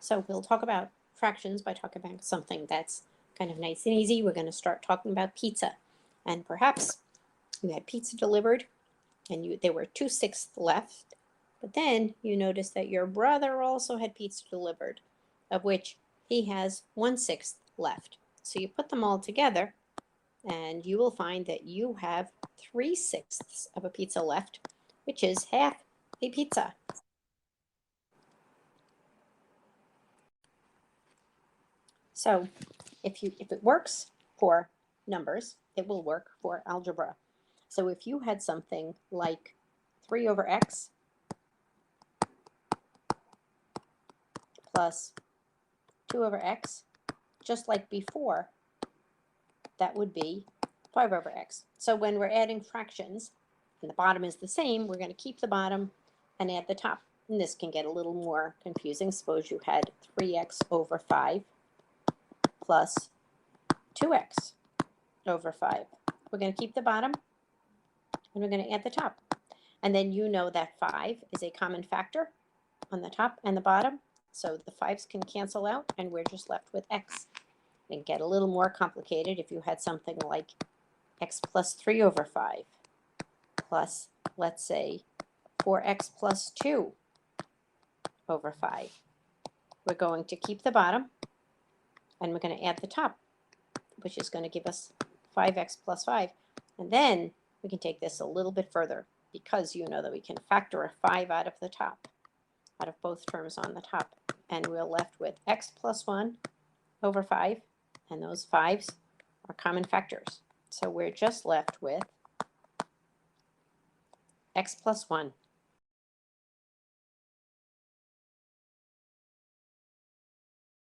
So we'll talk about fractions by talking about something that's kind of nice and easy. We're going to start talking about pizza. And perhaps you had pizza delivered and there were 2/6 left. But then you notice that your brother also had pizza delivered, of which he has 1/6 left. So you put them all together and you will find that you have 3/6 of a pizza left, which is half a pizza. So if it works for numbers, it will work for algebra. So if you had something like 3 over x plus 2 over x, just like before, that would be 5 over x. So when we're adding fractions and the bottom is the same, we're going to keep the bottom and add the top. And this can get a little more confusing. Suppose you had 3x over 5 plus 2x over 5. We're going to keep the bottom and we're going to add the top. And then you know that 5 is a common factor on the top and the bottom. So the 5's can cancel out and we're just left with x. It can get a little more complicated if you had something like x plus 3 over 5 plus, let's say, 4x plus 2 over 5. We're going to keep the bottom and we're going to add the top, which is going to give us 5x plus 5. And then we can take this a little bit further because you know that we can factor a 5 out of the top, out of both terms on the top. And we're left with x plus 1 over 5, and those 5's are common factors. So we're just left with x plus 1